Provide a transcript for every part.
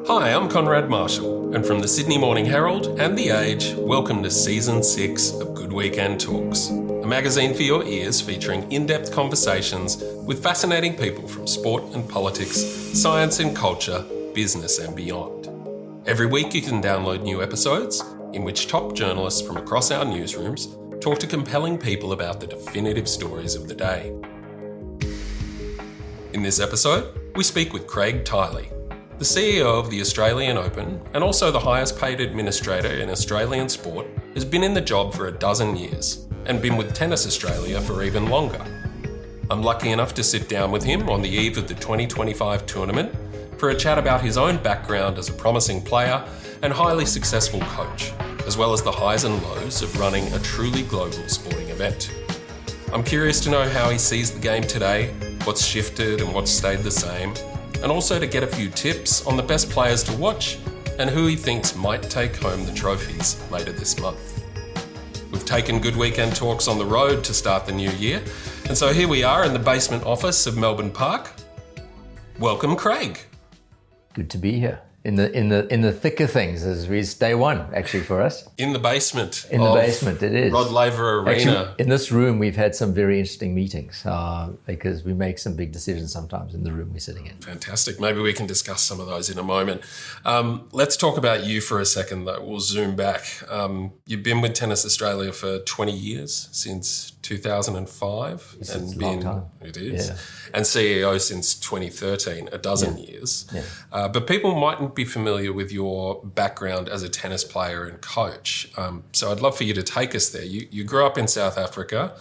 Hi, I'm Konrad Marshall, and from the Sydney Morning Herald and The Age, welcome to Season 6 of Good Weekend Talks, a magazine for your ears featuring in-depth conversations with fascinating people from sport and politics, science and culture, business and beyond. Every week you can download new episodes in which top journalists from across our newsrooms talk to compelling people about the definitive stories of the day. In this episode, we speak with Craig Tiley, the CEO of the Australian Open and also the highest paid administrator in Australian sport, has been in the job for 12 years and been with Tennis Australia for even longer. I'm lucky enough to sit down with him on the eve of the 2025 tournament for a chat about his own background as a promising player and highly successful coach, as well as the highs and lows of running a truly global sporting event. I'm curious to know how he sees the game today, what's shifted and what's stayed the same, and also to get a few tips on the best players to watch and who he thinks might take home the trophies later this month. We've taken Good Weekend Talks on the road to start the new year, and so here we are in the basement office of Melbourne Park. Welcome, Craig. Good to be here. In the thick of things, as it's day one, actually, for us. In the basement. In the basement, it is. Rod Laver Arena. Actually, in this room, we've had some very interesting meetings because we make some big decisions sometimes in the room we're sitting in. Fantastic. Maybe we can discuss some of those in a moment. Let's talk about you for a second, though. We'll zoom back. You've been with Tennis Australia for 20 years, since 2005. It's a long time. It is. Yeah. And CEO since 2013, 12 years. Yeah. But people mightn't be familiar with your background as a tennis player and coach. So I'd love for you to take us there. You grew up in South Africa.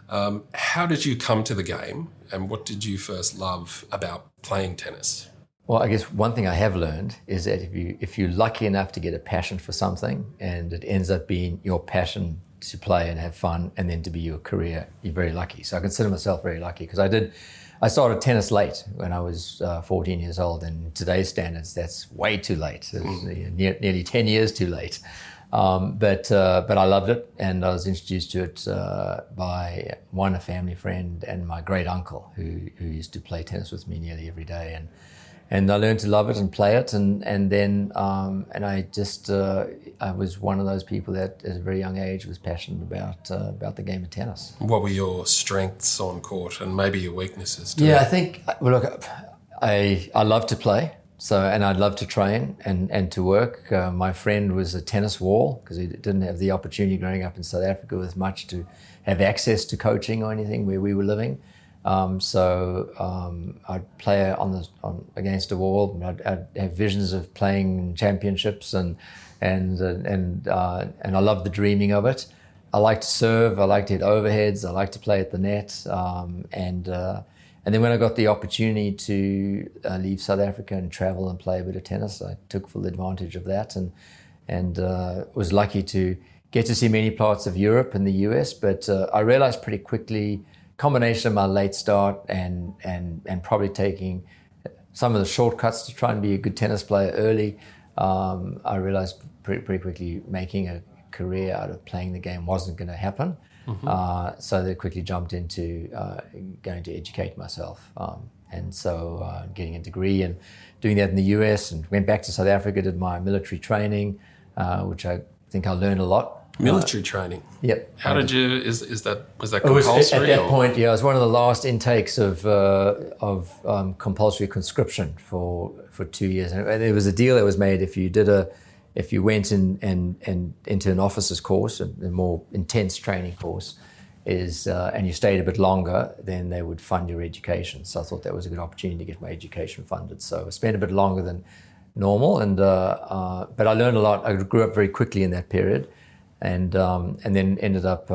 How did you come to the game and what did you first love about playing tennis? Well, I guess one thing I have learned is that if you're lucky enough to get a passion for something and it ends up being your passion to play and have fun and then to be your career, you're very lucky. So I consider myself very lucky because I started tennis late when I was 14 years old, and in today's standards, that's way too late. Nearly 10 years too late. But I loved it, and I was introduced to it by a family friend and my great uncle who used to play tennis with me nearly every day. And I learned to love it and play it, and then I was one of those people that at a very young age was passionate about the game of tennis. What were your strengths on court and maybe your weaknesses too? Yeah, I think, well, look, I love to play, and I'd love to train and to work. My friend was a tennis wall because he didn't have the opportunity growing up in South Africa with much to have access to coaching or anything where we were living. So I'd play against a wall. I'd have visions of playing championships, and I love the dreaming of it. I like to serve. I like to hit overheads. I like to play at the net. And then when I got the opportunity to leave South Africa and travel and play a bit of tennis, I took full advantage of that, and was lucky to get to see many parts of Europe and the US. But I realized pretty quickly, combination of my late start and probably taking some of the shortcuts to try and be a good tennis player early, I realized pretty quickly making a career out of playing the game wasn't going to happen. Mm-hmm. So they quickly jumped into going to educate myself. And so getting a degree and doing that in the US, and went back to South Africa, did my military training, which I think I learned a lot. Military training. Yep. How did you? Was that compulsory? At that point, yeah, it was one of the last intakes of compulsory conscription for 2 years, and there was a deal that was made if you went and into an officer's course, a more intense training course, and you stayed a bit longer, then they would fund your education. So I thought that was a good opportunity to get my education funded. So I spent a bit longer than normal, but I learned a lot. I grew up very quickly in that period. And then ended up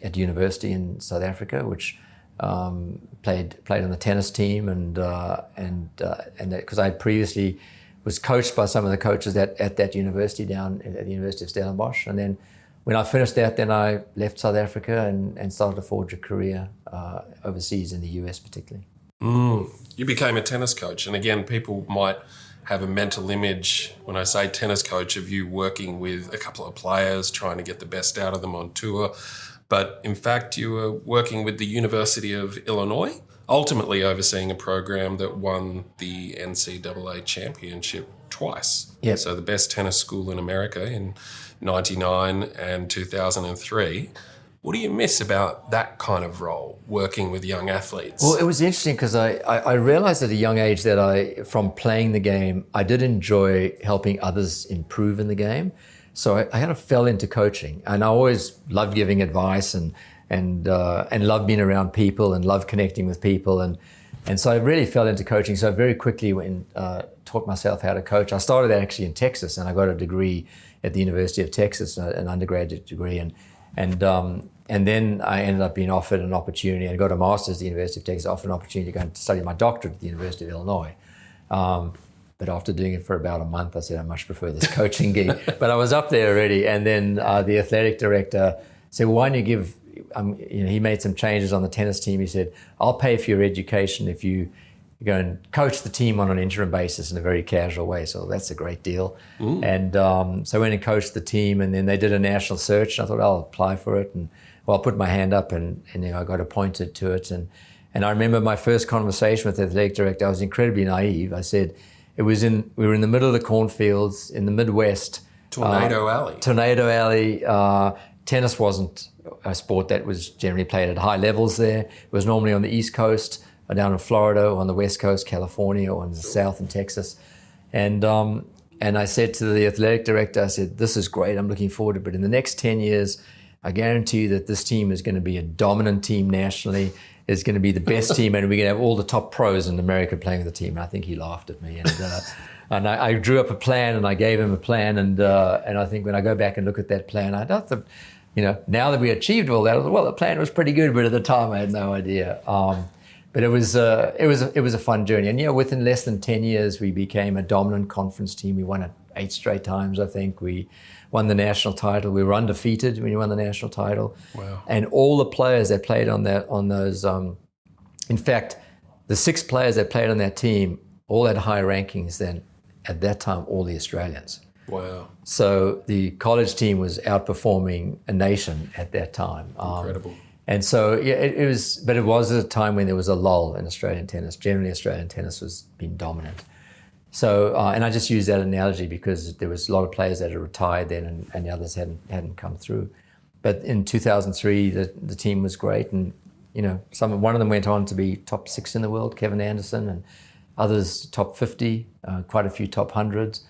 at university in South Africa, which played on the tennis team, and because I previously was coached by some of the coaches at that university down at the University of Stellenbosch, and then when I finished that, then I left South Africa and started to forge a career overseas in the US particularly. You became a tennis coach, and again, people might have a mental image when I say tennis coach of you working with a couple of players, trying to get the best out of them on tour. But in fact, you were working with the University of Illinois, ultimately overseeing a program that won the NCAA championship twice. Yep. So the best tennis school in America in 99 and 2003. What do you miss about that kind of role, working with young athletes? Well, it was interesting because I realized at a young age that from playing the game, I did enjoy helping others improve in the game. So I kind of fell into coaching, and I always loved giving advice and loved being around people and loved connecting with people. And so I really fell into coaching. So I very quickly taught myself how to coach. I started actually in Texas, and I got a degree at the University of Texas, an undergraduate degree. And then I ended up being offered an opportunity and got a master's at the University of Texas, offered an opportunity to go and study my doctorate at the University of Illinois. But after doing it for about a month, I said, I much prefer this coaching gig. But I was up there already. And then the athletic director said, well, why don't you give, he made some changes on the tennis team. He said, I'll pay for your education if you go and coach the team on an interim basis in a very casual way. So that's a great deal. Mm. And so I went and coached the team, and then they did a national search. And I thought, I'll apply for it. And I put my hand up, and I got appointed to it. And I remember my first conversation with the athletic director. I was incredibly naive. I said, we were in the middle of the cornfields in the Midwest. Tornado Alley. Tennis wasn't a sport that was generally played at high levels there. It was normally on the East Coast, or down in Florida, or on the West Coast, California, or in the South in Texas. And I said to the athletic director, I said, this is great, I'm looking forward to it. But in the next 10 years, I guarantee you that this team is going to be a dominant team nationally. It's going to be the best team, and we're going to have all the top pros in America playing with the team. And I think he laughed at me. And I drew up a plan, and I gave him a plan. And I think when I go back and look at that plan, I thought, now that we achieved all that, I thought, well, the plan was pretty good, but at the time I had no idea. But it was a fun journey. And within less than 10 years, we became a dominant conference team. We won it 8 straight times, I think. We won the national title. We were undefeated when we won the national title. Wow. And all the players that played on those, in fact, the 6 players that played on that team all had higher rankings than, at that time, all the Australians. Wow. So the college team was outperforming a nation at that time. Incredible. And so, it was at a time when there was a lull in Australian tennis. Generally, Australian tennis was being dominant. So, and I just use that analogy because there was a lot of players that had retired then, and the others hadn't come through. But in 2003, the team was great, and one of them went on to be top 6 in the world, Kevin Anderson, and others top 50, quite a few top 100s,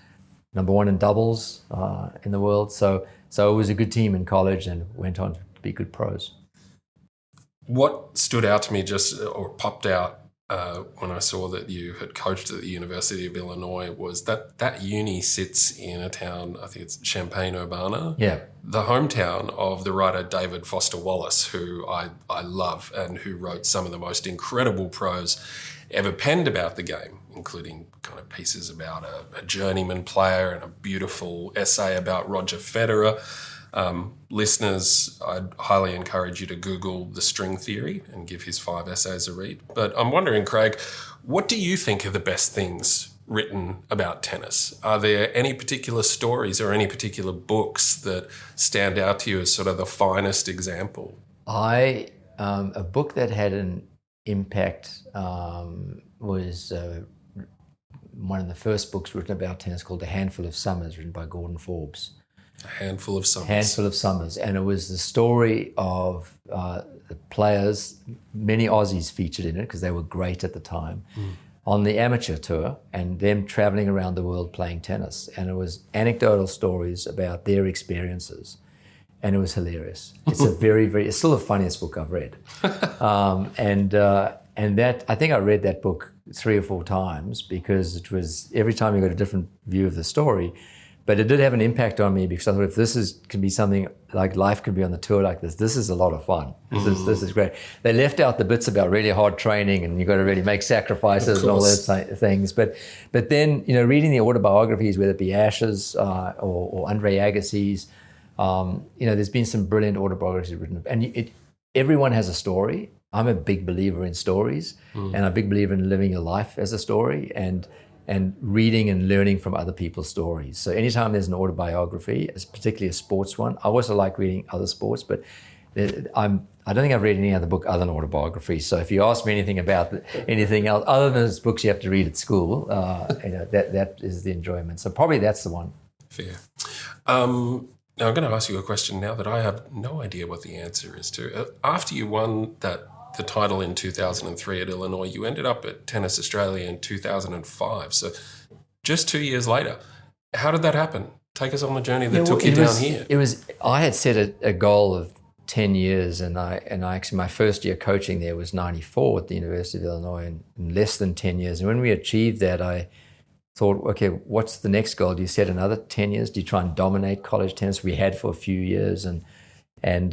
number 1 in doubles in the world. So it was a good team in college, and went on to be good pros. What stood out to me or popped out when I saw that you had coached at the University of Illinois was that uni sits in a town, I think it's Champaign-Urbana. Yeah. The hometown of the writer David Foster Wallace, who I love and who wrote some of the most incredible prose ever penned about the game, including kind of pieces about a journeyman player and a beautiful essay about Roger Federer. Listeners, I'd highly encourage you to Google The String Theory and give his 5 essays a read. But I'm wondering, Craig, what do you think are the best things written about tennis? Are there any particular stories or any particular books that stand out to you as sort of the finest example? A book that had an impact was one of the first books written about tennis called A Handful of Summers, written by Gordon Forbes. A Handful of Summers. Handful of Summers. And it was the story of the players, many Aussies featured in it because they were great at the time, on the amateur tour, and them traveling around the world playing tennis. And it was anecdotal stories about their experiences. And it was hilarious. It's a it's still the funniest book I've read. And that, I think I read that book 3 or 4 times because it was, every time you got a different view of the story. But it did have an impact on me because I thought if this can be something like life could be on the tour like this is a lot of fun. This is great. They left out the bits about really hard training and you've got to really make sacrifices and all those things. But then, reading the autobiographies, whether it be Ash's or Andre Agassi's, there's been some brilliant autobiographies written. And everyone has a story. I'm a big believer in stories, and I'm a big believer in living your life as a story and reading and learning from other people's stories. So anytime there's an autobiography, particularly a sports one, I also like reading other sports, but I I don't think I've read any other book other than autobiography. So if you ask me anything about anything else other than those books you have to read at school, that is the enjoyment. So probably that's the one. Fair. Now I'm going to ask you a question now that I have no idea what the answer is to. After you won the title in 2003 at Illinois, you ended up at Tennis Australia in 2005. So just 2 years later, how did that happen? Take us on the journey that took you down here. I had set a goal of 10 years, and I actually, my first year coaching there was 94 at the University of Illinois, in less than 10 years. And when we achieved that, I thought, okay, what's the next goal? Do you set another 10 years? Do you try and dominate college tennis? We had for a few years, and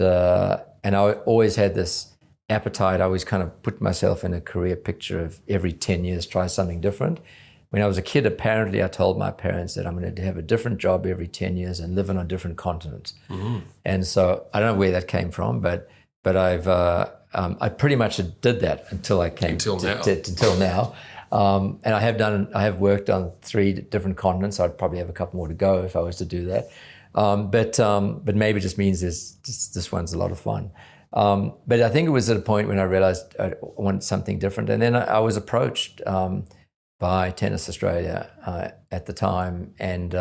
I always had this appetite. I always kind of put myself in a career picture of every 10 years, try something different. When I was a kid, apparently I told my parents that I'm going to have a different job every 10 years and live on a different continent. Mm-hmm. And so I don't know where that came from, but I pretty much did that until I came until now. And I have worked on 3 different continents. I'd probably have a couple more to go if I was to do that. But maybe it just means this one's a lot of fun. But I think it was at a point when I realized I wanted something different. And then I was approached by Tennis Australia at the time, and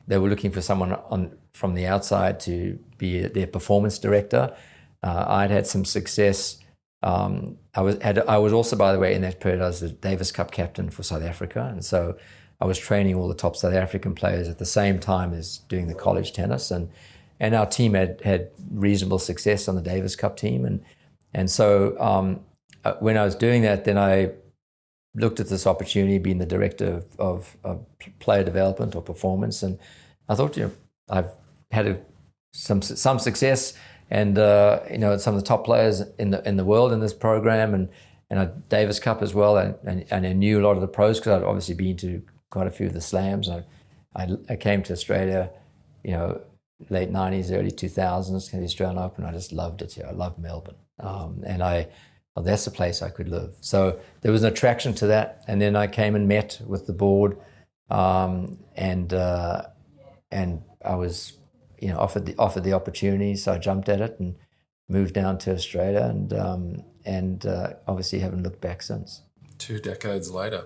they were looking for someone from the outside to be their performance director. I'd had some success. I was also, by the way, in that period, I was the Davis Cup captain for South Africa, and so I was training all the top South African players at the same time as doing the college tennis, and our team had reasonable success on the Davis Cup team, and so when I was doing that, then I looked at this opportunity, being the director of player development or performance, and I thought, I've had some success, and some of the top players in the world in this program, and a Davis Cup as well, and I knew a lot of the pros because I'd obviously been to quite a few of the slams. I came to Australia, late 90s, early 2000s, to the Australian Open. I just loved it here. I loved Melbourne, that's the place I could live. So there was an attraction to that. And then I came and met with the board, and I was, offered the opportunity. So I jumped at it and moved down to Australia, and obviously haven't looked back since. 2 decades later.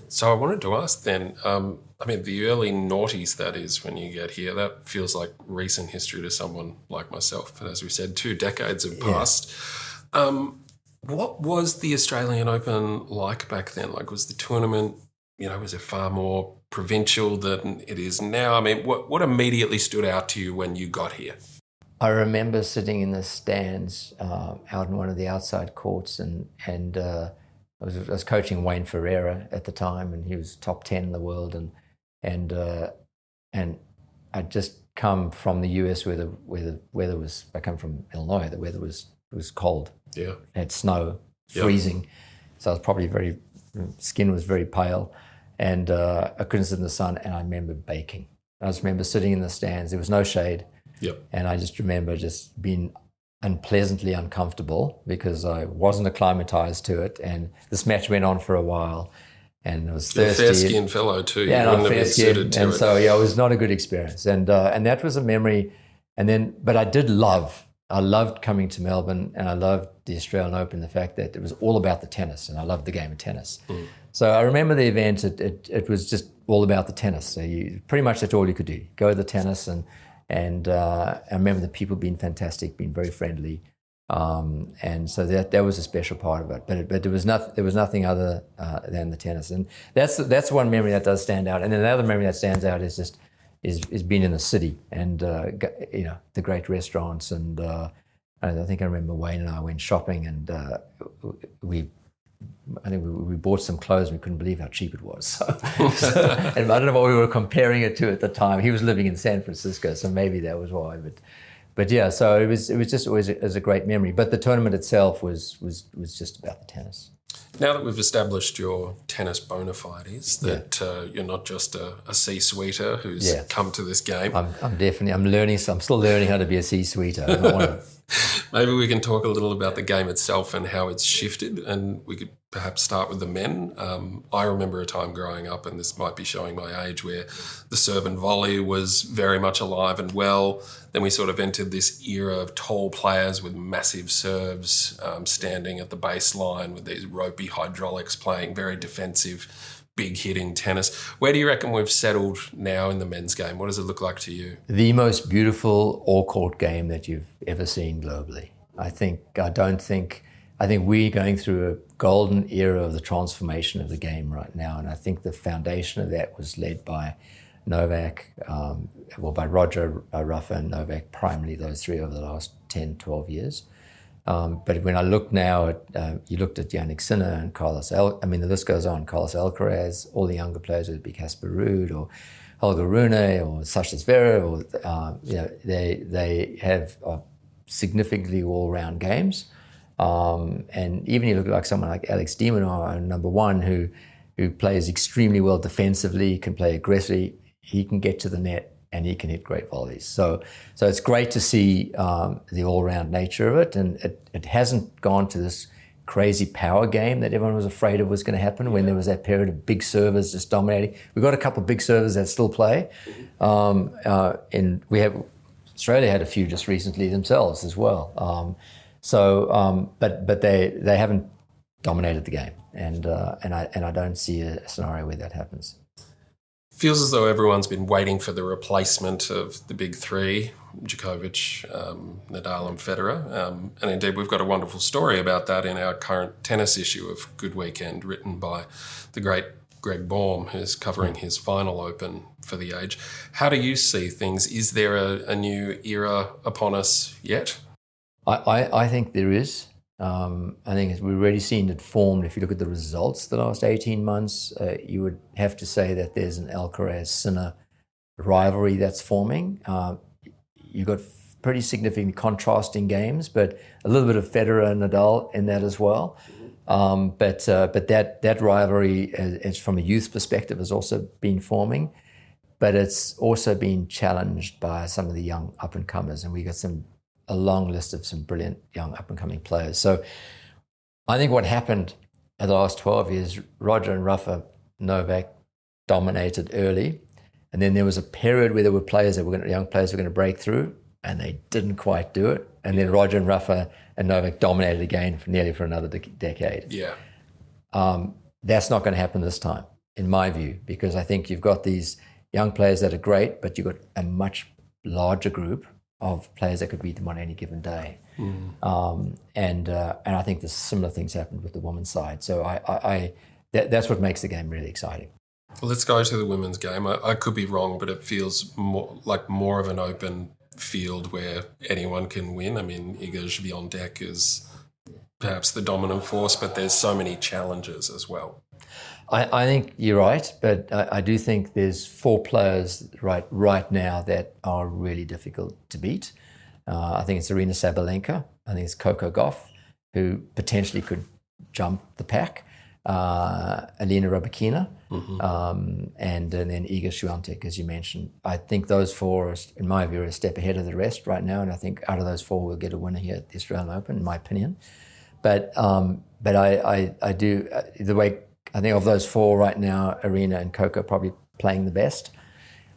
So I wanted to ask then, the early noughties, that is, when you get here, that feels like recent history to someone like myself. But as we said, 2 decades have passed. Yeah. What was the Australian Open like back then? Like, was the tournament, was it far more provincial than it is now? What immediately stood out to you when you got here? I remember sitting in the stands out in one of the outside courts, and I was coaching Wayne Ferreira at the time, and he was top 10 in the world, and I'd just come from the US where the weather was. I come from Illinois. The weather was cold. Yeah, it had snow, freezing. Yep. So I was probably skin was very pale, and I couldn't sit in the sun. And I remember baking. I just remember sitting in the stands. There was no shade. Yep. And I just remember just being unpleasantly uncomfortable because I wasn't acclimatized to it. And this match went on for a while, and I was thirsty. You're a fair-skinned fellow too. Yeah, you wouldn't have been suited to it. So it was not a good experience. And that was a memory. But I loved coming to Melbourne, and I loved the Australian Open, the fact that it was all about the tennis, and I loved the game of tennis. Mm. So I remember the event, it was just all about the tennis. So pretty much that's all you could do, go to the tennis, and I remember the people being fantastic, being very friendly. And so that was a special part of it. But there was nothing other than the tennis. And that's one memory that does stand out. And then another memory that stands out is being in the city, and the great restaurants, and I think I remember Wayne and I went shopping, and we bought some clothes, and we couldn't believe how cheap it was. So, and I don't know what we were comparing it to at the time. He was living in San Francisco, so maybe that was why. But yeah, so it was just always a great memory. But the tournament itself was just about the tennis. Now that we've established your tennis bona fides, that you're not just a C-suiter who's come to this game. I'm learning. I'm still learning how to be a C-suiter. Maybe we can talk a little about the game itself and how it's shifted, and we could perhaps start with the men. I remember a time growing up, and this might be showing my age, where the serve and volley was very much alive and well. Then we sort of entered this era of tall players with massive serves, standing at the baseline with these ropey hydraulics, playing very defensive, big hitting tennis. Where do you reckon we've settled now in the men's game? What does it look like to you? The most beautiful all-court game that you've ever seen globally. I think we're going through a golden era of the transformation of the game right now, and I think the foundation of that was led by Novak, by Roger, Rafa and Novak, primarily those three over the last 10, 12 years. But when I look now at, you looked at Jannik Sinner and the list goes on, Carlos Alcaraz, all the younger players, whether it be Casper Ruud or Holger Rune or Sasha Zverev, they have significantly all-round games. And even you look at like someone like Alex de Minaur, number one, who plays extremely well defensively, can play aggressively, he can get to the net and he can hit great volleys. So it's great to see the all-round nature of it, and it hasn't gone to this crazy power game that everyone was afraid of was going to happen when there was that period of big servers just dominating. We've got a couple of big servers that still play, and Australia had a few just recently themselves as well. But they haven't dominated the game, and I don't see a scenario where that happens. Feels as though everyone's been waiting for the replacement of the big three, Djokovic, Nadal and Federer. And indeed, we've got a wonderful story about that in our current tennis issue of Good Weekend, written by the great Greg Baum, who's covering his final Open for the age. How do you see things? Is there a new era upon us yet? I think there is. I think we've already seen it formed. If you look at the results the last 18 months, you would have to say that there's an Alcaraz-Sinner rivalry that's forming. You've got pretty significant contrasting games, but a little bit of Federer and Nadal in that as well. But that rivalry, is from a youth perspective, has also been forming. But it's also been challenged by some of the young up-and-comers, and we got a long list of some brilliant young up-and-coming players. So I think what happened in the last 12 years, Roger and Rafa, Novak dominated early, and then there was a period where there were young players who were going to break through, and they didn't quite do it. And then Roger and Rafa and Novak dominated again for another decade. Yeah. That's not going to happen this time, in my view, because I think you've got these young players that are great, but you've got a much larger group of players that could beat them on any given day. And I think the similar things happened with the women's side. So that's what makes the game really exciting. Well, let's go to the women's game. I could be wrong, but it feels more of an open field where anyone can win. I mean, Iga Swiatek is perhaps the dominant force, but there's so many challenges as well. I think you're right, but I do think there's four players right now that are really difficult to beat. I think it's Aryna Sabalenka. I think it's Coco Gauff, who potentially could jump the pack. Alina Rybakina, and then Iga Swiatek, as you mentioned. I think those four, in my view, are a step ahead of the rest right now, and I think out of those four, we'll get a winner here at the Australian Open, in my opinion. But I do the way. I think of those four right now, Aryna and Coco are probably playing the best.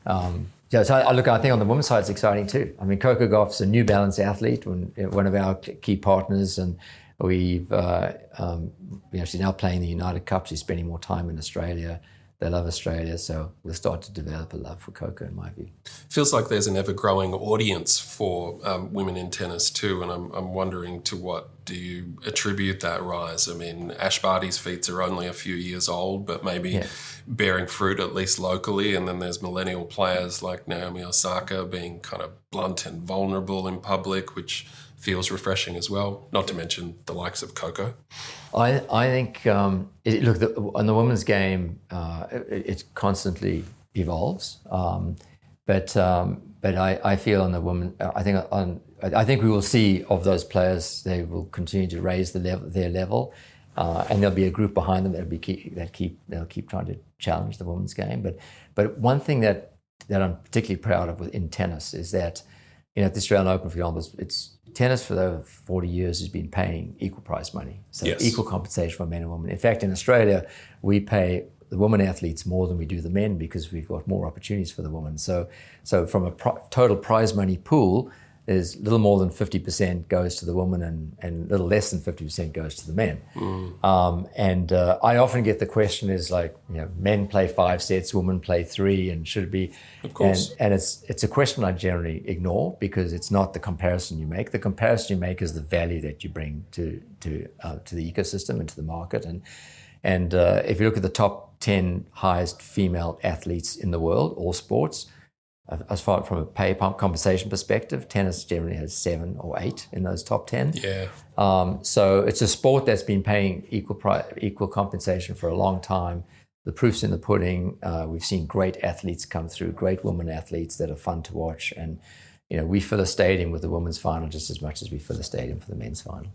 I think on the women's side, it's exciting too. I mean, Coco Gauff's a New Balance athlete, one of our key partners, and she's now playing the United Cup. She's spending more time in Australia. They love Australia, so we'll start to develop a love for Coco, in my view. Feels like there's an ever-growing audience for women in tennis too, and I'm wondering, to what do you attribute that rise? I mean, Ash Barty's feats are only a few years old, but maybe bearing fruit, at least locally, and then there's millennial players like Naomi Osaka being kind of blunt and vulnerable in public, which feels refreshing as well, not to mention the likes of Coco. I think, on the women's game, it constantly evolves. But I feel on the women, I think we will see of those players, they will continue to raise their level, and there'll be a group behind them they'll keep trying to challenge the women's game. But one thing that I'm particularly proud of in tennis is that, at the Australian Open, for example, tennis for over 40 years has been paying equal price money. So Yes. equal compensation for men and women. In fact, in Australia, we pay the women athletes more than we do the men because we've got more opportunities for the women. So from a total prize money pool, there's little more than 50% goes to the women and little less than 50% goes to the men. I often get the question is like, men play 5 sets, women play 3, and should it be? Of course. And it's a question I generally ignore because it's not the comparison you make. The comparison you make is the value that you bring to the ecosystem and to the market. And if you look at the top 10 highest female athletes in the world, all sports, as far from a pay compensation perspective, tennis generally has 7 or 8 in those top 10. Yeah. So it's a sport that's been paying equal compensation for a long time. The proof's in the pudding. We've seen great athletes come through, great women athletes that are fun to watch. And, we fill a stadium with the women's final just as much as we fill a stadium for the men's final.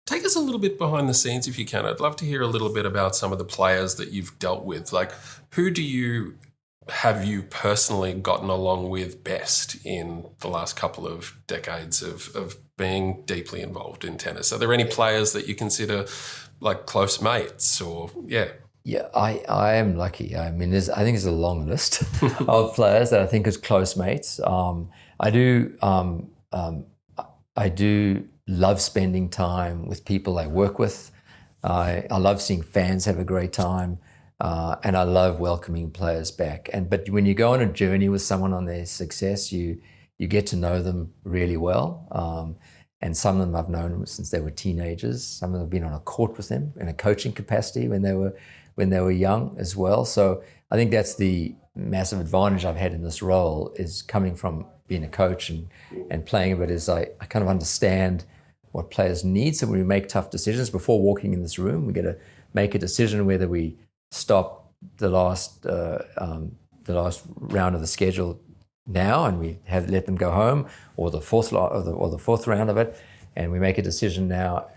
Take us a little bit behind the scenes if you can. I'd love to hear a little bit about some of the players that you've dealt with. Like, who have you personally gotten along with best in the last couple of decades of being deeply involved in tennis? Are there any players that you consider like close mates or, yeah? Yeah, I am lucky. I mean, I think there's a long list of players that I think is close mates. I do love spending time with people I work with. I love seeing fans have a great time, and I love welcoming players back. But when you go on a journey with someone on their success, you get to know them really well. And some of them I've known since they were teenagers. Some of them have been on a court with them in a coaching capacity when they were young as well. So I think that's the massive advantage I've had in this role, is coming from being a coach and playing a bit, is I kind of understand what players need. So when we make tough decisions before walking in this room, we got to make a decision whether we stop the last round of the schedule now and we let them go home, or the fourth round of it, and we make a decision now.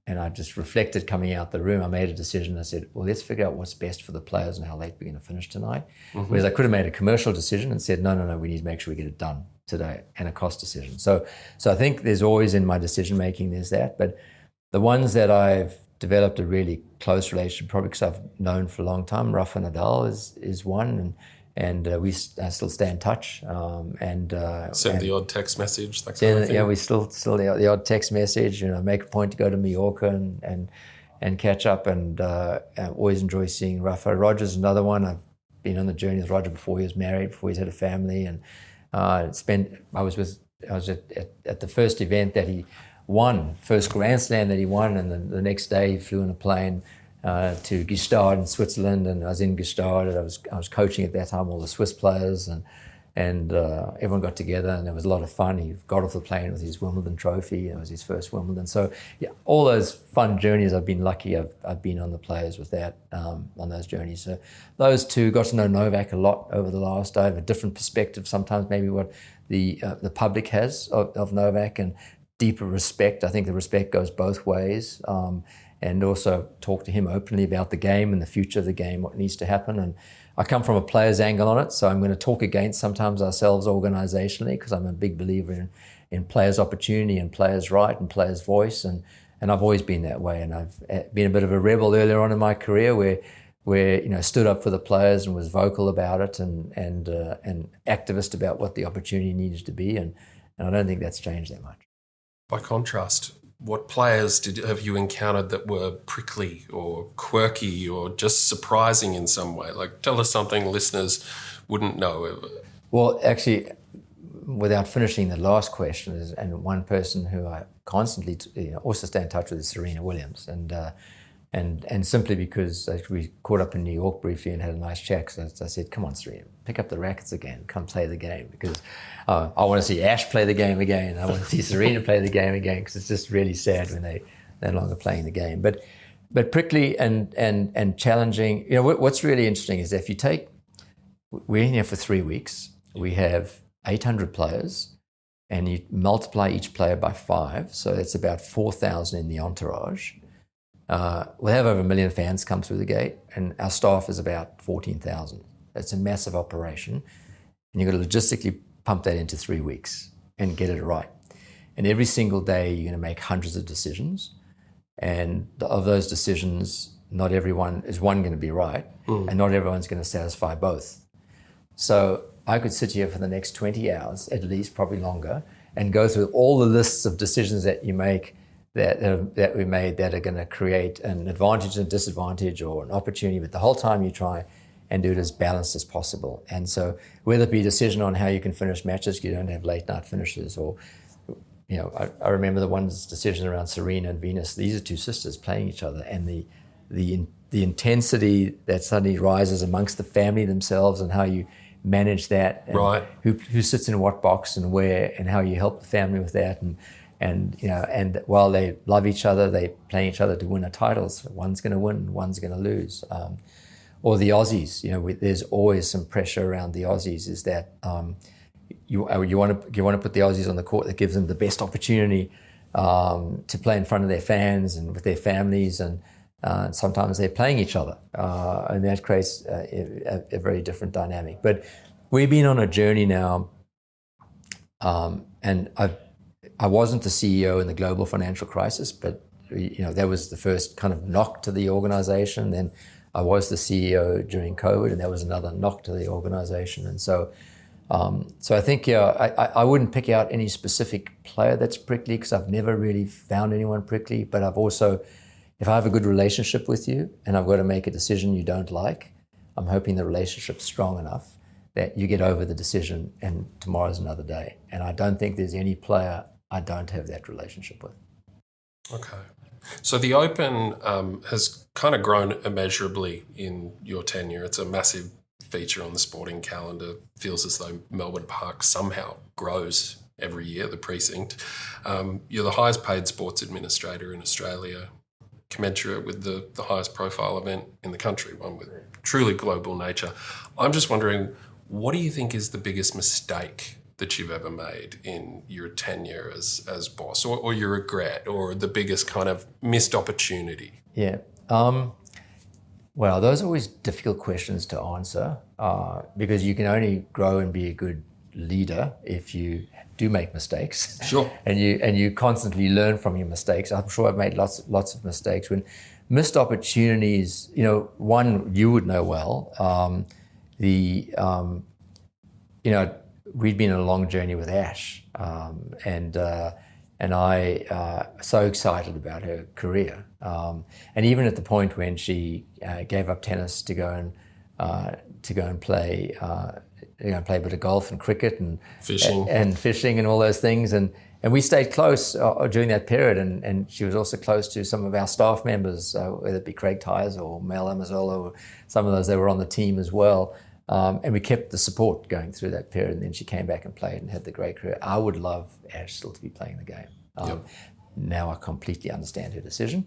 And I just reflected coming out the room. I made a decision. I said, well, let's figure out what's best for the players and how late we're going to finish tonight. Mm-hmm. Whereas I could have made a commercial decision and said, no, we need to make sure we get it done today, and a cost decision. So I think there's always in my decision making, there's that. But the ones that I've developed a really close relationship, probably because I've known for a long time, Rafa Nadal is one, and I still stay in touch. Send the odd text message, that kind of thing. Yeah, we still the odd text message. Make a point to go to Mallorca and catch up, and always enjoy seeing Rafa. Roger's another one. I've been on the journey with Roger before he was married, before he's had a family, and I was at the first event that he won, first Grand Slam that he won, and then the next day he flew in a plane to Gstaad in Switzerland, and I was in Gstaad, and I was coaching at that time all the Swiss players, and everyone got together, and it was a lot of fun. He got off the plane with his Wimbledon trophy. It was his first Wimbledon. So yeah, all those fun journeys, I've been lucky. I've been on the players with that, on those journeys. So those two, got to know Novak a lot over the last. I have a different perspective sometimes, maybe what the public has of Novak, and deeper respect. I think the respect goes both ways. And also talk to him openly about the game and the future of the game, what needs to happen. And I come from a player's angle on it, so I'm going to talk against sometimes ourselves organisationally, because I'm a big believer in players' opportunity and players' right and players' voice, and I've always been that way. And I've been a bit of a rebel earlier on in my career, where stood up for the players and was vocal about it, and activist about what the opportunity needed to be, and I don't think that's changed that much. By contrast, what players have you encountered that were prickly or quirky or just surprising in some way? Like, tell us something listeners wouldn't know. Well, actually, without finishing the last question, and one person who I constantly also stay in touch with is Serena Williams, and simply because we caught up in New York briefly and had a nice chat. So I said, come on, Serena, pick up the rackets again, come play the game, because I want to see Ash play the game again. I want to see Serena play the game again, because it's just really sad when they're no longer playing the game. But prickly and challenging. What's really interesting is if you take, we're in here for 3 weeks, we have 800 players, and you multiply each player by 5, so that's about 4,000 in the entourage. We'll have over 1 million fans come through the gate, and our staff is about 14,000. That's a massive operation, and you've got to logistically pump that into 3 weeks and get it right. And every single day, you're going to make hundreds of decisions, and of those decisions, not everyone is going to be right, and not everyone's going to satisfy both. So I could sit here for the next 20 hours, at least, probably longer, and go through all the lists of decisions that you make that we made that are going to create an advantage and disadvantage or an opportunity, but the whole time you try and do it as balanced as possible. And so whether it be a decision on how you can finish matches, you don't have late night finishes, or, you know, I remember the one's decision around Serena and Venus. These are two sisters playing each other, and the intensity that suddenly rises amongst the family themselves, and how you manage that, and right, who sits in what box and where, and how you help the family with that, and you know, and while they love each other, they play each other to win a title. So one's going to win, one's going to lose. Or the Aussies, you know, there's always some pressure around the Aussies. Is that you want to put the Aussies on the court that gives them the best opportunity to play in front of their fans and with their families, and sometimes they're playing each other, and that creates a very different dynamic. But we've been on a journey now, and I wasn't the CEO in the global financial crisis, but you know, that was the first kind of knock to the organization. Then I was the CEO during COVID, and that was another knock to the organization. And so I think, I wouldn't pick out any specific player that's prickly, because I've never really found anyone prickly. But I've also, if I have a good relationship with you and I've got to make a decision you don't like, I'm hoping the relationship's strong enough that you get over the decision and tomorrow's another day. And I don't think there's any player I don't have that relationship with. Okay. So the Open has kind of grown immeasurably in your tenure. It's a massive feature on the sporting calendar. Feels as though Melbourne Park somehow grows every year, the precinct. You're the highest paid sports administrator in Australia, commensurate with the highest profile event in the country, one with truly global nature. I'm just wondering, what do you think is the biggest mistake that you've ever made in your tenure as boss, or your regret, or the biggest kind of missed opportunity? Yeah. Well, those are always difficult questions to answer, because you can only grow and be a good leader if you do make mistakes. Sure. and you constantly learn from your mistakes. I'm sure I've made lots of mistakes. When missed opportunities, you know, one you would know well, you know, we'd been on a long journey with Ash, and I so excited about her career, and even at the point when she gave up tennis to go and play a bit of golf and cricket and fishing and all those things, and we stayed close during that period, and she was also close to some of our staff members, whether it be Craig Tiley or Mel Amazola, or some of those that were on the team as well. And we kept the support going through that period, and then she came back and played and had the great career. I would love Ash still to be playing the game. Now I completely understand her decision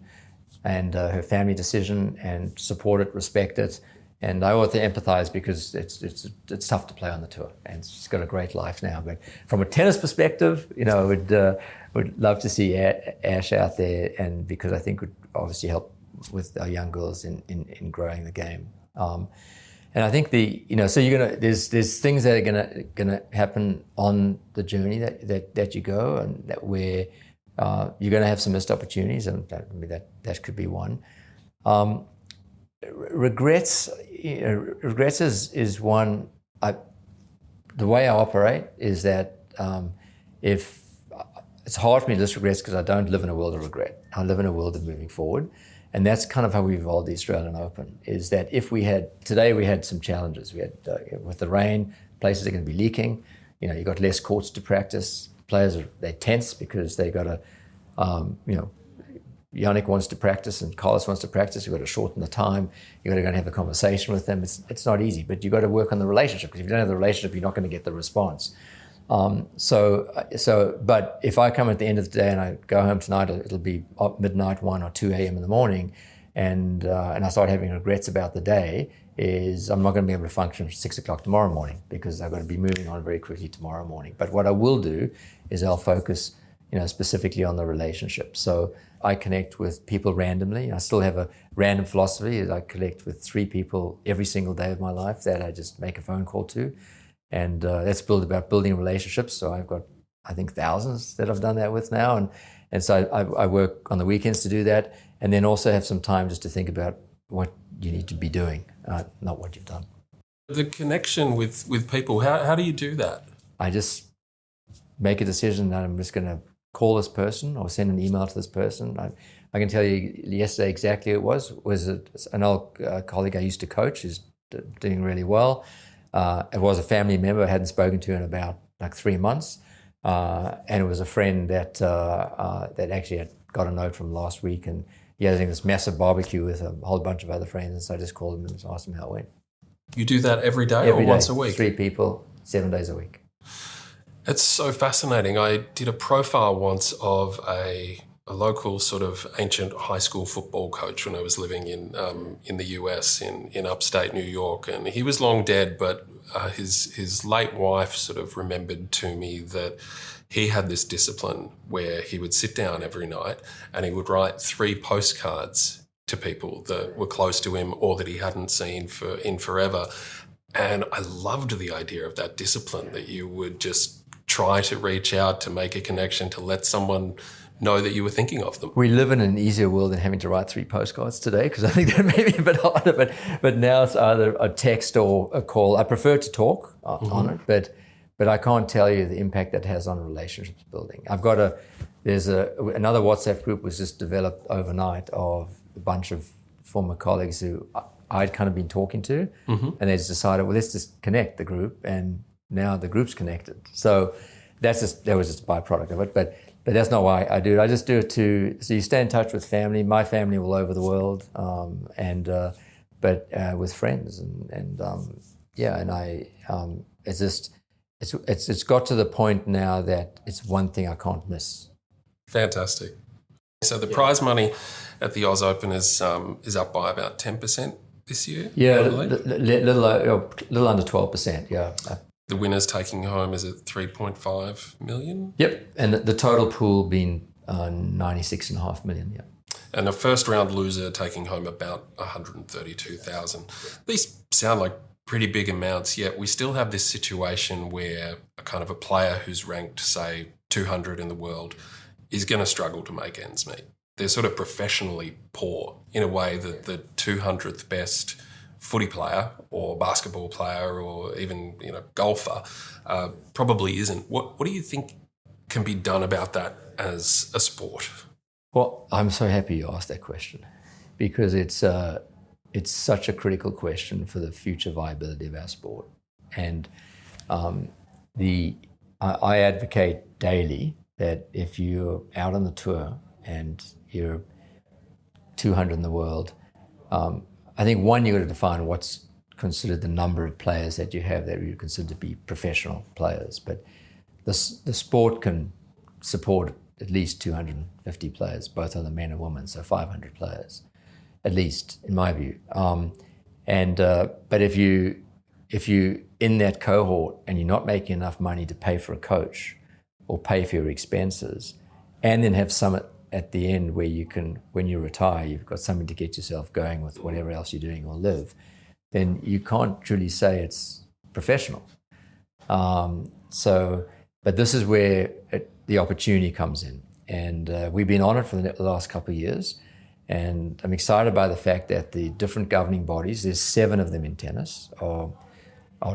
and her family decision, and support it, respect it. And I also empathize, because it's tough to play on the tour, and she's got a great life now. But from a tennis perspective, you know, would love to see Ash out there, and because I think would obviously help with our young girls in growing the game. And I think so there's things that are gonna happen on the journey that you go, and that where you're gonna have some missed opportunities, and that could be one. Regrets is one. The way I operate is that if it's hard for me to list regrets, because I don't live in a world of regret. I live in a world of moving forward. And that's kind of how we evolved the Australian Open, is that today we had some challenges. We had, with the rain, places are going to be leaking. You know, you got less courts to practice. Players they're tense because they got to, Yannick wants to practice and Carlos wants to practice. You've got to shorten the time. You've got to go and have a conversation with them. It's not easy, but you've got to work on the relationship, because if you don't have the relationship, you're not going to get the response. But if I come at the end of the day and I go home tonight, it'll be midnight, 1 or 2 a.m. in the morning, and I start having regrets about the day, is I'm not going to be able to function at 6 o'clock tomorrow morning because I've got to be moving on very quickly tomorrow morning. But what I will do is I'll focus, specifically on the relationship. So I connect with people randomly. I still have a random philosophy. I connect with 3 people every single day of my life that I just make a phone call to. And that's about building relationships. So I've got, I think, thousands that I've done that with now. And so I work on the weekends to do that. And then also have some time just to think about what you need to be doing, not what you've done. The connection with people, how do you do that? I just make a decision that I'm just going to call this person or send an email to this person. I can tell you yesterday exactly who it was an old colleague I used to coach who's doing really well. It was a family member I hadn't spoken to in about 3 months. And it was a friend that actually had got a note from last week, and he had this massive barbecue with a whole bunch of other friends. And so I just called him and just asked him how it went. You do that every day or once a week? 3 people, 7 days a week. It's so fascinating. I did a profile once of a local sort of ancient high school football coach when I was living in the US in upstate New York, and he was long dead, but his late wife sort of remembered to me that he had this discipline where he would sit down every night and he would write 3 postcards to people that were close to him or that he hadn't seen in forever. And I loved the idea of that discipline, that you would just try to reach out, to make a connection, to let someone know that you were thinking of them. We live in an easier world than having to write 3 postcards today, because I think that may be a bit harder, but now it's either a text or a call. I prefer to talk on it, but I can't tell you the impact that has on relationships building. There's another WhatsApp group was just developed overnight of a bunch of former colleagues who I'd kind of been talking to, and they just decided, well, let's just connect the group, and now the group's connected. So that was just a byproduct of it, but that's not why I do it. I just do it so you stay in touch with family, my family all over the world, but with friends, it's got to the point now that it's one thing I can't miss. Fantastic. So the prize money at the Oz Open is up by about 10% this year. Yeah, little under 12%. Yeah. The winner's taking home, is it 3.5 million? Yep, and the total pool being 96.5 million. Yeah. And the first round loser taking home about 132,000. These sound like pretty big amounts, yet we still have this situation where a player who's ranked, say, 200 in the world is going to struggle to make ends meet. They're sort of professionally poor in a way that the 200th best footy player or basketball player or even golfer probably isn't. What do you think can be done about that as a sport? Well, I'm so happy you asked that question, because it's such a critical question for the future viability of our sport. And I advocate daily that if you're out on the tour and you're 200 in the world, I think one, you've got to define what's considered the number of players that you have that you consider to be professional players. But the sport can support at least 250 players, both on the men and women, so 500 players, at least, in my view. But if you in that cohort and you're not making enough money to pay for a coach or pay for your expenses, and then have some at the end where you can, when you retire, you've got something to get yourself going with whatever else you're doing or live, then you can't truly say it's professional. But this is where the opportunity comes in. And we've been on it for the last couple of years. And I'm excited by the fact that the different governing bodies, there's 7 of them in tennis, are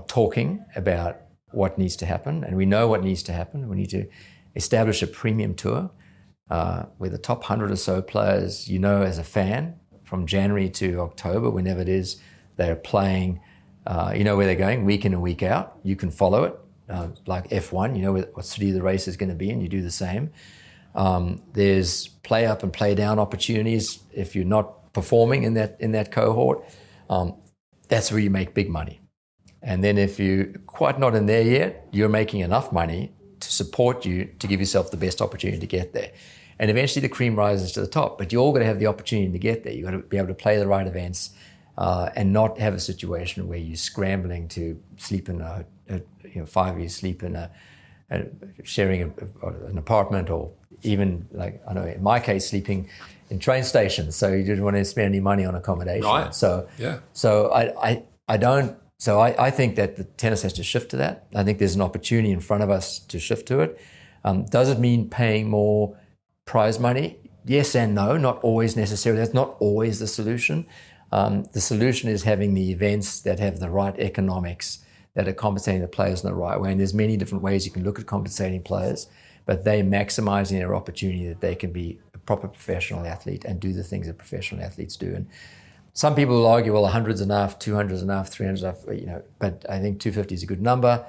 talking about what needs to happen. And we know what needs to happen. We need to establish a premium tour where the top 100 or so players, as a fan, from January to October, whenever it is, they're playing, where they're going week in and week out. You can follow it, like F1, what city the race is going to be, and you do the same. There's play up and play down opportunities if you're not performing in that cohort. That's where you make big money. And then if you're quite not in there yet, you're making enough money to support you to give yourself the best opportunity to get there. And eventually the cream rises to the top, but you all got to have the opportunity to get there. You got to be able to play the right events and not have a situation where you're scrambling to sleep in 5 years sleep in sharing an apartment, or even, like, I know in my case, sleeping in train stations. So you didn't want to spend any money on accommodation. Right. So I think that the tennis has to shift to that. I think there's an opportunity in front of us to shift to it. Does it mean paying more prize money? Yes and no, not always necessarily. That's not always the solution. The solution is having the events that have the right economics, that are compensating the players in the right way. And there's many different ways you can look at compensating players, but they're maximizing their opportunity that they can be a proper professional athlete and do the things that professional athletes do. And some people will argue, well, 100's enough, 200's enough, 300's enough, but I think 250 is a good number.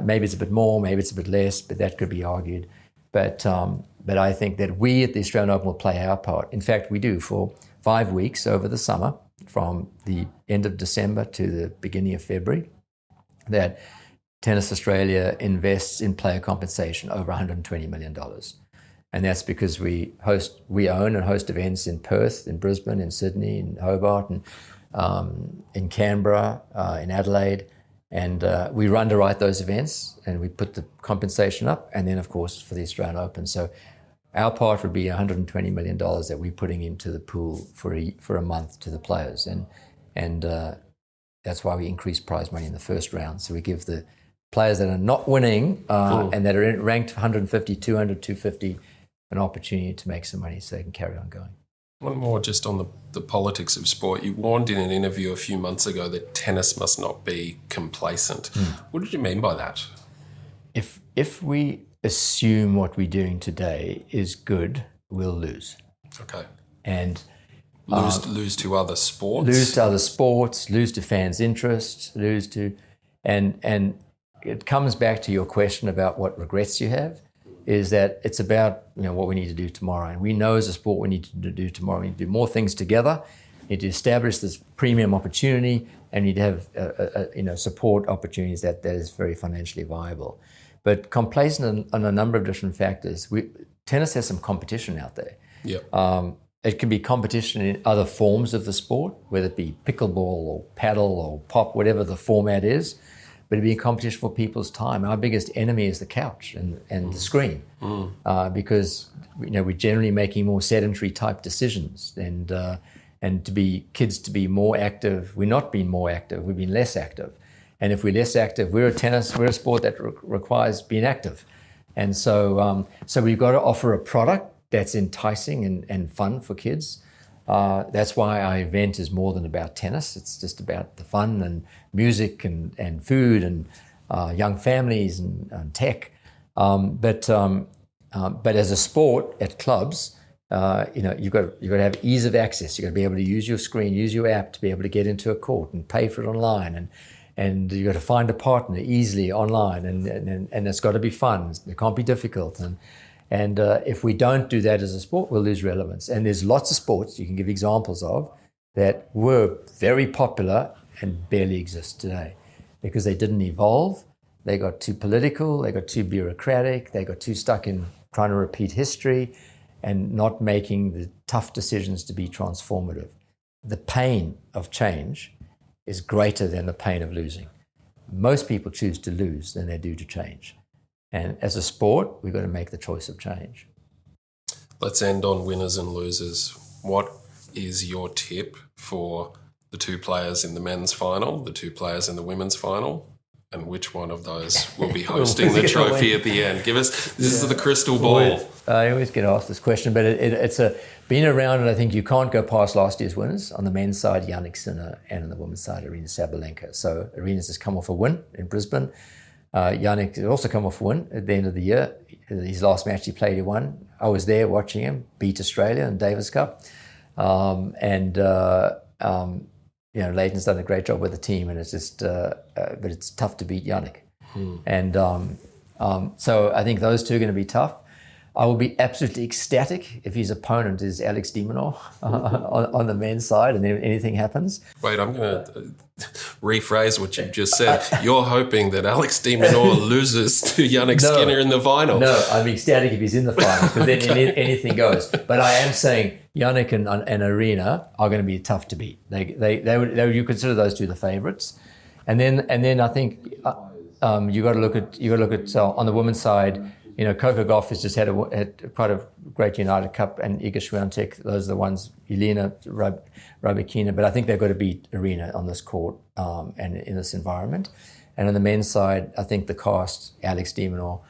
Maybe it's a bit more, maybe it's a bit less, but that could be argued. But I think that we at the Australian Open will play our part. In fact, we do for 5 weeks over the summer, from the end of December to the beginning of February, that Tennis Australia invests in player compensation over $120 million. And that's because we own and host events in Perth, in Brisbane, in Sydney, in Hobart, and in Canberra, in Adelaide. And we underwrite those events and we put the compensation up. And then, of course, for the Australian Open. So our part would be $120 million that we're putting into the pool for a month to the players. And that's why we increase prize money in the first round. So we give the players that are not winning and that are ranked 150, 200, 250 an opportunity to make some money so they can carry on going. One more just on the politics of sport. You warned in an interview a few months ago that tennis must not be complacent. What did you mean by that? If we assume what we're doing today is good, we'll lose. Okay. And lose to other sports? Lose to other sports, lose to fans' interest, and it comes back to your question about what regrets you have, is that it's about what we need to do tomorrow. And we know as a sport we need to do tomorrow. We need to do more things together. We need to establish this premium opportunity, and we need to have support opportunities that is very financially viable. But complacent on a number of different factors. Tennis has some competition out there. Yeah. It can be competition in other forms of the sport, whether it be pickleball or paddle or pop, whatever the format is. But it'd be a competition for people's time. Our biggest enemy is the couch and the screen, because we're generally making more sedentary type decisions, and kids to be more active. We're not being more active. We've been less active. And if we're less active, we're a sport that requires being active. And so we've got to offer a product that's enticing and fun for kids. That's why our event is more than about tennis. It's just about the fun and music and food and young families and tech. But as a sport at clubs, you've got to have ease of access. You've got to be able to use your screen, use your app to be able to get into a court and pay for it online. And you've got to find a partner easily online. And it's got to be fun. It can't be difficult. And if we don't do that as a sport, we'll lose relevance. And there's lots of sports you can give examples of that were very popular and barely exist today because they didn't evolve. They got too political, they got too bureaucratic, they got too stuck in trying to repeat history and not making the tough decisions to be transformative. The pain of change is greater than the pain of losing. Most people choose to lose than they do to change. And as a sport, we've got to make the choice of change. Let's end on winners and losers. What is your tip for the two players in the men's final, the two players in the women's final, and which one of those will be hosting the trophy at the end? Give us, this is the crystal ball. I always get asked this question, but it's been around, and I think you can't go past last year's winners. On the men's side, Jannik Sinner, and on the women's side, Aryna Sabalenka. So Aryna's just come off a win in Brisbane. Jannik has also come off a win at the end of the year. His last match he played, he won. I was there watching him beat Australia in Davis Cup. Leighton's done a great job with the team, and it's just, but it's tough to beat Jannik. And so I think those two are going to be tough. I will be absolutely ecstatic if his opponent is Alex de Minaur on the men's side, and then anything happens. Wait, I'm going to rephrase what you've just said. You're hoping that Alex de Minaur loses to Yannick Skinner in the final. No, I'm ecstatic if he's in the final, because then anything goes. But I am saying Yannick and Arena are going to be tough to beat. You consider those two the favourites, and then I think you got to look at on the women's side. You know, Coco Gauff has just had quite a great United Cup, and Iga Swiatek. Those are the ones. Elena Rybakina, but I think they've got to beat Arena on this court and in this environment. And on the men's side, I think the cast, Alex de Minaur,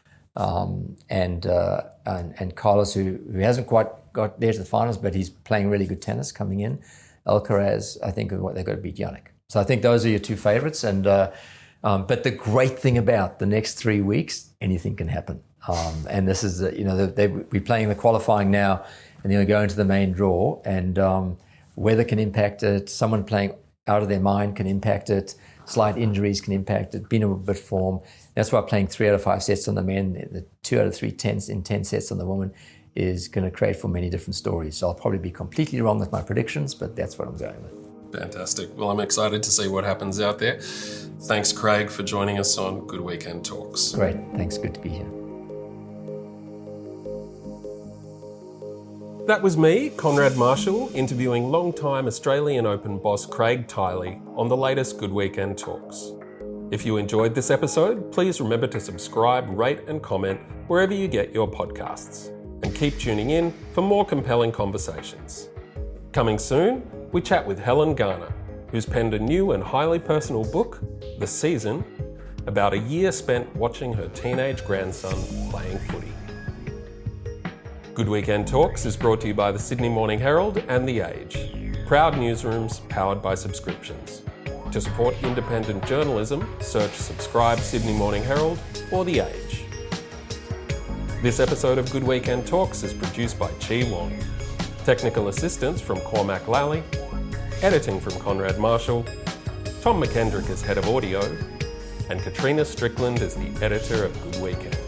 and Carlos, who hasn't quite got there to the finals, but he's playing really good tennis coming in. Alcaraz, I think, what they've got to beat Yannick. So I think those are your two favourites. And but the great thing about the next 3 weeks, anything can happen. And this is, we're playing the qualifying now, and then we go into the main draw, and weather can impact it. Someone playing out of their mind can impact it. Slight injuries can impact it. Being a bit form. That's why playing 3 out of 5 sets on the men, the 2 out of 3 in 10 sets on the women is going to create for many different stories. So I'll probably be completely wrong with my predictions, but that's what I'm going with. Fantastic. Well, I'm excited to see what happens out there. Thanks, Craig, for joining us on Good Weekend Talks. Great. Thanks. Good to be here. That was me, Konrad Marshall, interviewing long-time Australian Open boss Craig Tiley on the latest Good Weekend Talks. If you enjoyed this episode, please remember to subscribe, rate and comment wherever you get your podcasts. And keep tuning in for more compelling conversations. Coming soon, we chat with Helen Garner, who's penned a new and highly personal book, The Season, about a year spent watching her teenage grandson playing footy. Good Weekend Talks is brought to you by the Sydney Morning Herald and The Age, proud newsrooms powered by subscriptions. To support independent journalism, search Subscribe Sydney Morning Herald or The Age. This episode of Good Weekend Talks is produced by Chi Wong. Technical assistance from Cormac Lally. Editing from Konrad Marshall. Tom McKendrick is head of audio. And Katrina Strickland is the editor of Good Weekend.